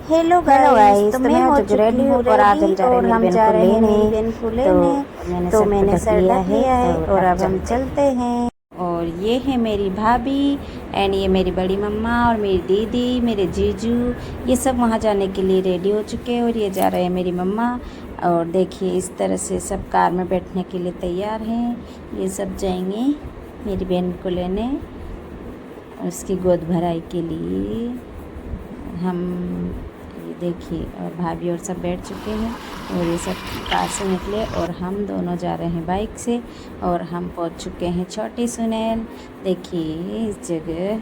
Hello guys, तो मैं हो चुकी हूँ रेडी और हम जा रहे हैं मेरी बहन को लेने। तो मैंने सर ढक लिया है और अब हम चलते हैं। और ये है मेरी भाभी एंड ये मेरी बड़ी मम्मा और मेरी दीदी, मेरे जीजू, ये सब वहाँ जाने के लिए रेडी हो चुके हैं। और ये जा रहे हैं मेरी मम्मा। और देखिए इस तरह से सब कार में बैठने के लिए तैयार हैं। ये सब जाएंगे मेरी बहन को लेने, उसकी गोद भराई के लिए। हम ये देखिए और भाभी और सब बैठ चुके हैं और ये सब कार से निकले और हम दोनों जा रहे हैं बाइक से। और हम पहुंच चुके हैं छोटी सुनैल। देखिए इस जगह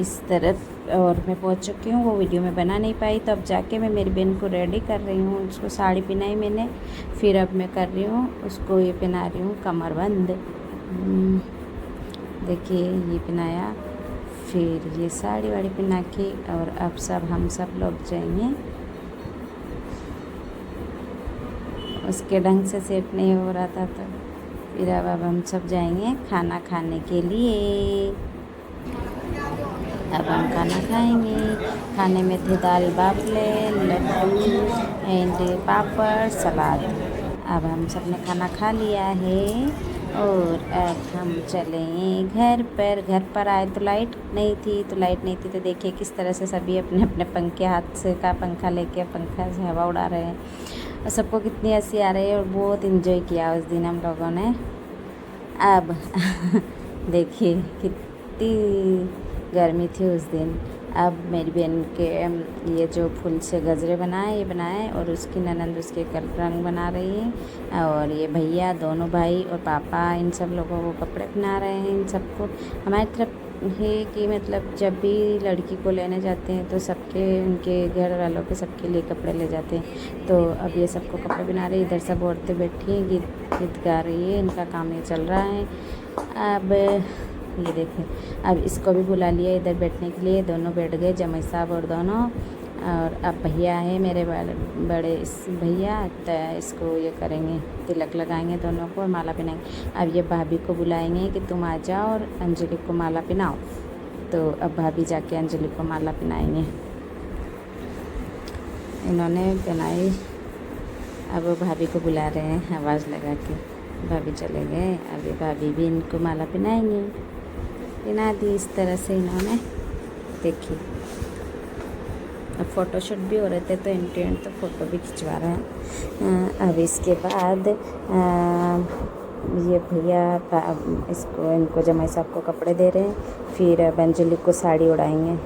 इस तरफ और मैं पहुंच चुकी हूँ। वो वीडियो में बना नहीं पाई, तो अब जाके मैं मेरी बहन को रेडी कर रही हूँ। उसको साड़ी पहनाई मैंने, फिर अब मैं कर रही हूँ उसको ये पहना रही हूँ कमरबंद। देखिए ये पहनाया, फिर ये साड़ी वाड़ी पहना के, और अब हम सब लोग जाएंगे। उसके ढंग से सेट नहीं हो रहा था, तो फिर अब हम सब जाएंगे खाना खाने के लिए। अब हम खाना खाएंगे। खाने में थे दाल बाफले, लड्डू एंड पापड़, सलाद। अब हम सब ने खाना खा लिया है और अब हम चले घर पर आए तो लाइट नहीं थी, तो देखिए किस तरह से सभी अपने अपने पंखे, हाथ से का पंखा लेके पंखा से हवा उड़ा रहे हैं। और सबको कितनी हंसी आ रही है और बहुत इन्जॉय किया उस दिन हम लोगों ने। अब देखिए कितनी गर्मी थी उस दिन। अब मेरी बहन के ये जो फूल से गजरे बनाए और उसकी ननंद उसके रंग बना रही है। और ये भैया दोनों भाई और पापा इन सब लोगों को कपड़े पहना रहे हैं। इन सबको हमारी तरफ है कि मतलब जब भी लड़की को लेने जाते हैं तो सबके उनके घर वालों के सबके लिए कपड़े ले जाते हैं। तो अब ये सबको कपड़े पहना रही है। इधर सब औरतें बैठी हैं, गीत गा रही है, इनका काम ये चल रहा है। अब ये देखें, अब इसको भी बुला लिया इधर बैठने के लिए। दोनों बैठ गए, जमाई साहब और दोनों। और अब भैया है मेरे बड़े भैया, तो इसको ये करेंगे, तिलक लगाएंगे दोनों को और माला पहनाएंगे। अब ये भाभी को बुलाएंगे कि तुम आ जाओ और अंजलि को माला पहनाओ। तो अब भाभी जाके अंजलि को माला पहनाएंगे। इन्होंने पहनाई, अब वो भाभी को बुला रहे हैं आवाज़ लगा के। भाभी चले गए, अभी भाभी भी इनको माला पहनाएंगे। पहना दी इस तरह से इन्होंने। देखिए अब फ़ोटोशूट भी हो रहे थे, तो इंटेंट तो फ़ोटो भी खिंचवा रहे हैं। अब इसके बाद ये भैया इसको इनको जमाई साहब को कपड़े दे रहे हैं। फिर अब अंजलि को साड़ी उड़ाएंगे।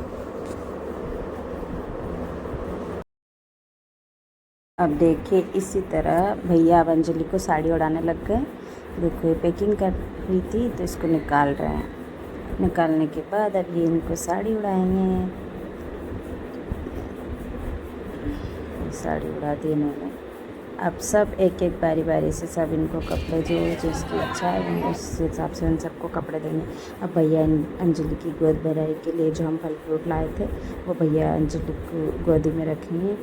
अब देखिए इसी तरह भैया अब अंजलि को साड़ी उड़ाने लग गए। देखो ये पैकिंग कर रही थी तो इसको निकाल रहे हैं। निकालने के बाद अब ये इनको साड़ी उड़ाएंगे। साड़ी उड़ा दी इन्होंने। अब सब एक एक बारी से सब इनको कपड़े जो जिसकी अच्छा है उस हिसाब से उन सबको कपड़े देंगे। अब भैया अंजलि की गोद भराई के लिए जो हम फल फ्रूट लाए थे वो भैया अंजलि को गोदी में रखेंगे।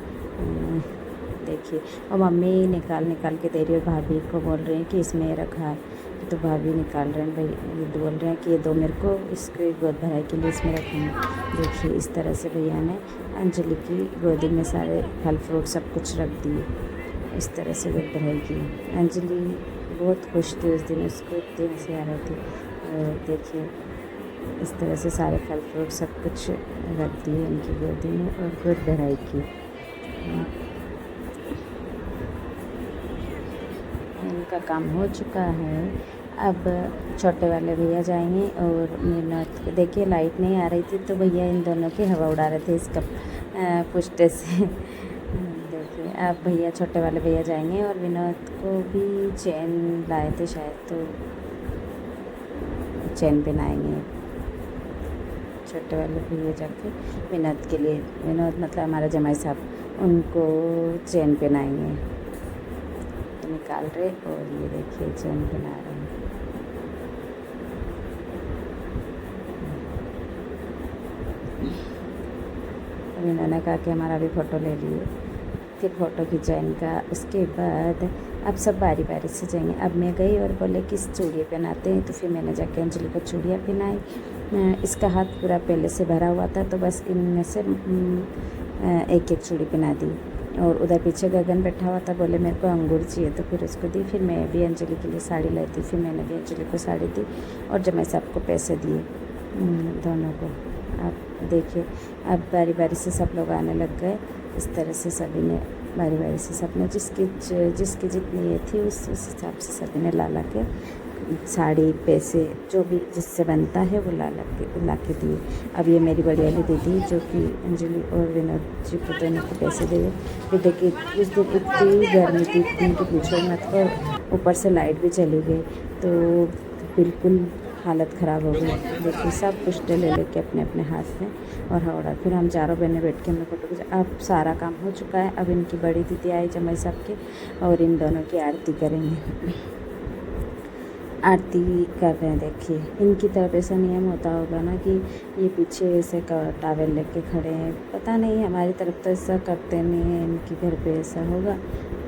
देखिए और मम्मी निकाल के दे रही है, भाभी को बोल रही हैं कि इसमें रखा है। तो भाभी निकाल रहे हैं, भाई ये बोल रहे हैं कि ये दो मेरे को इसके गोद भराई के लिए इसमें रखेंगे। देखिए इस तरह से भैया ने अंजलि की गोदी में सारे फल फ्रूट सब कुछ रख दिए। इस तरह से गोद भराई की। अंजलि बहुत खुश थी उस दिन, उसको इतनी हंसी आ रही थी। और देखिए इस तरह से सारे फल फ्रूट सब कुछ रख दिए उनकी गोदी में और गोद भराई की। इनका काम हो चुका है। अब छोटे वाले भैया जाएंगे और मीनत देखिए लाइट नहीं आ रही थी तो भैया इन दोनों की हवा उड़ा रहे थे इसका पुष्टे से। देखिए अब भैया छोटे वाले भैया जाएंगे और विनोद को भी चैन लाए थे शायद, तो चैन पहनाएंगे छोटे वाले भैया जाके विनोद के लिए। विनोद मतलब हमारा जमाई साहब, उनको चैन पहनाएंगे। निकाल रहे और ये देखिए चैन पहना रहे हैं। इन्होंने कहा कि हमारा भी फ़ोटो ले लिए। फिर फ़ोटो खींचा इनका। उसके बाद अब सब बारी बारी से जाएंगे। अब मैं गई और बोले कि चूड़ियाँ पहनाते हैं, तो फिर मैंने जाके अंजलि को चूड़ियाँ पहनाई। इसका हाथ पूरा पहले से भरा हुआ था, तो बस इनमें से एक एक चूड़ी पहना दी। और उधर पीछे गगन बैठा हुआ था, बोले मेरे को अंगूर चाहिए, तो फिर उसको दी। फिर मैं भी अंजलि के लिए साड़ी लाई थी, फिर मैंने भी अंजलि को साड़ी दी और जब सबको पैसे दिए दोनों को। अब देखिए, अब बारी बारी से सब लोग आने लग गए। इस तरह से सभी ने बारी बारी से सबने जिसकी जितनी ये थी उस हिसाब से सभी ने ला के साड़ी, पैसे जो भी जिससे बनता है वो ला के दिए। अब ये मेरी बड़ी वाली दीदी जो कि अंजलि और विनोद जी को दोनों को पैसे दिए। फिर देखिए उस दिन इतनी गर्मी थी, इनकी पूछो मत, और ऊपर से लाइट भी चली गई, तो बिल्कुल हालत ख़राब हो गई। देखिए सब कुछ ले लेके अपने अपने हाथ में और हौड़ा। फिर हम चारों बहनें बैठ के हमने फ़ोटो खींचा। अब सारा काम हो चुका है। अब इनकी बड़ी दीदी आई जमाई साहब की, और इन दोनों की आरती करेंगे। आरती कर रहे हैं। देखिए इनकी तरफ ऐसा नियम होता होगा ना कि ये पीछे ऐसे टावल लेके खड़े हैं, पता नहीं, हमारी तरफ तो ऐसा करते नहीं है, इनके घर पे ऐसा होगा।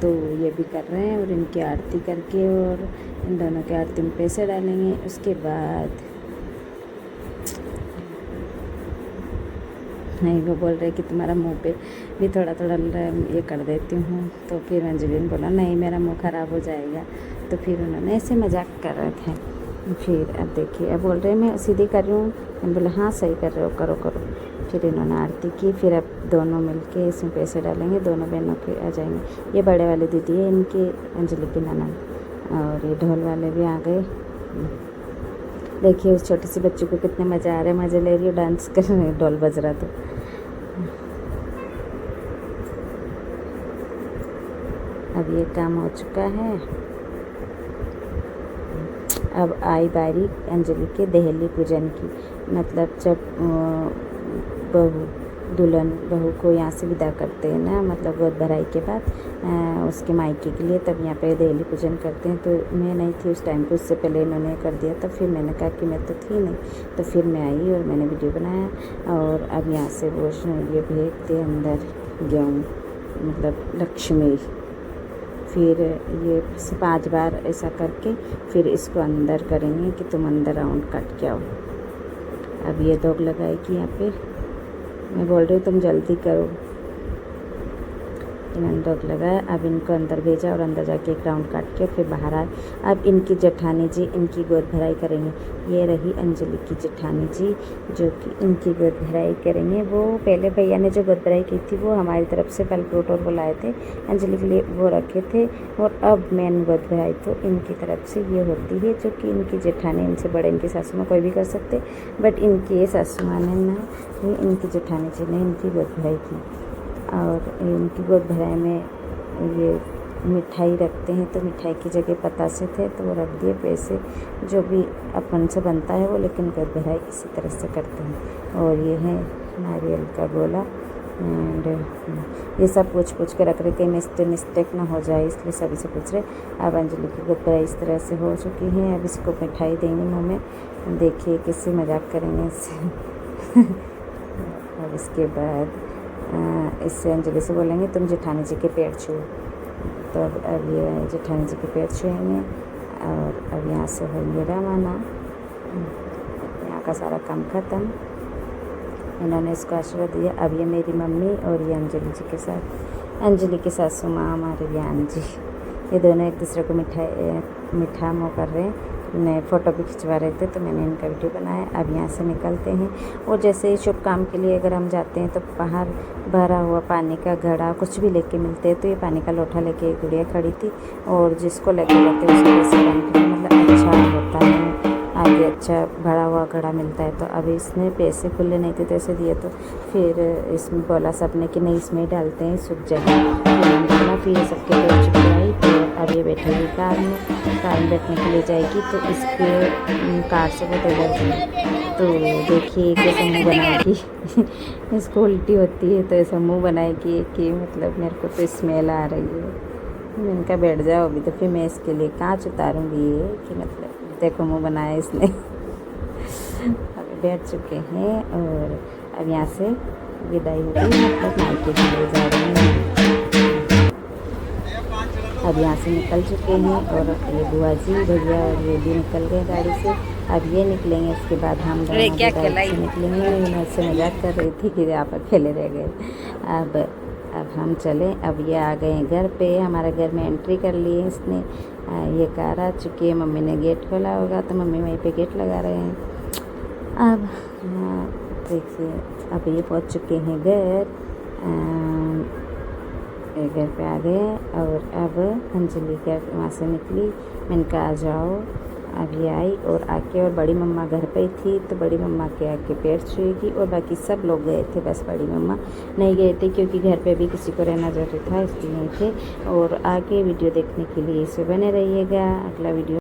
तो ये भी कर रहे हैं और इनकी आरती करके और इन दोनों की आरती में पैसे डालेंगे। उसके बाद नहीं, वो बोल रहे कि तुम्हारा मुंह पे भी थोड़ा थोड़ा ये कर देती हूँ। तो फिर अंजलि ने बोला नहीं, मेरा मुंह ख़राब हो जाएगा। तो फिर उन्होंने ऐसे मजाक कर रहे थे। फिर अब देखिए, अब बोल रहे मैं सीधी कर रही हूँ। हम बोले हाँ सही कर रहे हो, करो करो। फिर इन्होंने आरती की। फिर अब दोनों मिलके इसमें पैसे डालेंगे, दोनों बहनों के आ जाएंगे। ये बड़े वाली दीदी है इनकी, अंजलि की ननद, और ये ढोल वाले भी आ गए। देखिए उस छोटी सी बच्ची को कितने मज़ा आ रहा है, मज़े ले रही है, डांस कर रही है, ढोल बज रहा। तो अब ये काम हो चुका है। अब आई बारी अंजलि के दहली पूजन की, मतलब जब दुल्हन बहू को यहाँ से विदा करते हैं ना, मतलब गोद भराई के बाद उसके मायके के लिए, तब यहाँ पे दहली पूजन करते हैं। तो मैं नहीं थी उस टाइम पे, उससे पहले इन्होंने कर दिया था। फिर मैंने कहा कि मैं तो थी नहीं, तो फिर मैं आई और मैंने वीडियो बनाया। और अब यहाँ से वो ये भेजते अंदर गेहूँ, मतलब लक्ष्मी। फिर ये 5 बार ऐसा करके फिर इसको अंदर करेंगे कि तुम अंदर राउंड काट के आओ। अब ये दोग लगाएगी यहाँ पे, मैं बोल रही हूँ तुम जल्दी करो। इन्होंने दोग लगाया। अब इनको अंदर भेजा और अंदर जाके एक राउंड काट के फिर बाहर आए। अब इनकी जेठानी जी इनकी गोद भराई करेंगे। ये रही अंजलि की जेठानी जी जो कि इनकी गोद भराई करेंगे। वो पहले भैया ने जो गोद भराई की थी वो हमारी तरफ से फल फ्रूट और वो लाए थे अंजलि के लिए, वो रखे थे। और अब मेन गोद भराई तो इनकी तरफ से ये होती है, जो कि इनकी जेठानी, इनसे बड़े इनकी सासू माँ कोई भी कर सकते, बट इनकी ये सासू माँ ने ना, इनकी जेठानी जी ने इनकी गोद भराई की। और इनकी गोद भराई में ये मिठाई रखते हैं, तो मिठाई की जगह पतासे थे तो वो रख दिए, पैसे जो भी अपन से बनता है वो, लेकिन गोद भराई इसी तरह से करते हैं। और ये है नारियल का गोला। एंड ये सब पूछ के रख रहे थे, मिस्टेक ना हो जाए, इसलिए सभी से पूछ रहे। अब अंजलि की गोद भराई इस तरह से हो चुकी है। अब इसको मिठाई देंगे मुँह में, देखिए किससे मजाक करेंगे इससे। अब इसके बाद इससे अंजलि से बोलेंगे तुम जेठानी जी के पैर छुओ। तो अब ये जेठानी जी के पैर छुएंगे और अब यहाँ से होंगे रवाना। यहाँ का सारा काम ख़त्म। इन्होंने इसको आशीर्वाद दिया। अब ये मेरी मम्मी और ये अंजलि जी के साथ, अंजलि की सासू माँ हमारे बयान जी, ये दोनों एक दूसरे को मीठा मुँह कर रहे हैं। मैं फ़ोटो भी खिंचवा रहे थे तो मैंने इनका वीडियो बनाया। अब यहाँ से निकलते हैं। और जैसे ही शुभ काम के लिए अगर हम जाते हैं तो बाहर भरा हुआ पानी का घड़ा कुछ भी लेके मिलते हैं, तो ये पानी का लोटा लेके एक गुड़िया खड़ी थी और जिसको लेके जाते हैं उसको पैसे डालते हैं, मतलब अच्छा होता है, आगे अच्छा भरा हुआ घड़ा मिलता है। तो अभी इसने पैसे खुले नहीं थे तो ऐसे दिए, तो फिर इसमें बोला सबने कि नहीं इसमें ही डालते हैं, सूख जाएगा। फिर ये सबके पैर चुप आई। तो अब ये बैठेगी कार में बैठने के लिए जाएगी, तो इसके कार से वो उधर, तो देखिए कैसे मुँह बनाएगी। इसको उल्टी होती है तो ऐसा मुँह बनाएगी कि मतलब मेरे को तो स्मेल आ रही है। मैंने कहा बैठ जाओ अभी, तो फिर मैं इसके लिए कांच उतारूँगी ये कि मतलब देखो मुँह बनाया इसने। अभी बैठ चुके हैं और अब यहाँ से विदाई होगी, मतलब मायके के लिए जा रहे हैं। अब यहाँ से निकल चुके हैं और ये बुआ जी भैया और ये भी निकल गए गाड़ी से। अब ये निकलेंगे, इसके बाद हम दोनों भी गाड़ी से निकलेंगे। मैं इससे मजाक कर रही थी कि आप अकेले रह गए। अब हम चले। अब ये आ गए हैं घर पे, हमारे घर में एंट्री कर ली है इसने। ये कार आ चुकी है, मम्मी ने गेट खोला होगा तो मम्मी वहीं पे गेट लगा रहे हैं। अब देखिए, अब ये पहुंच चुके हैं घर पे आ गए। और अब अंजलि क्या वहाँ से निकली, मैंने कहा आ जाओ। अब ये आई और आके, और बड़ी मम्मा घर पे ही थी तो बड़ी मम्मा के आके पैर छुएगी, और बाकी सब लोग गए थे, बस बड़ी मम्मा नहीं गए थे क्योंकि घर पे भी किसी को रहना जरूरी था, इसलिए नहीं थे। और आगे वीडियो देखने के लिए इसे बने रहिएगा। अगला वीडियो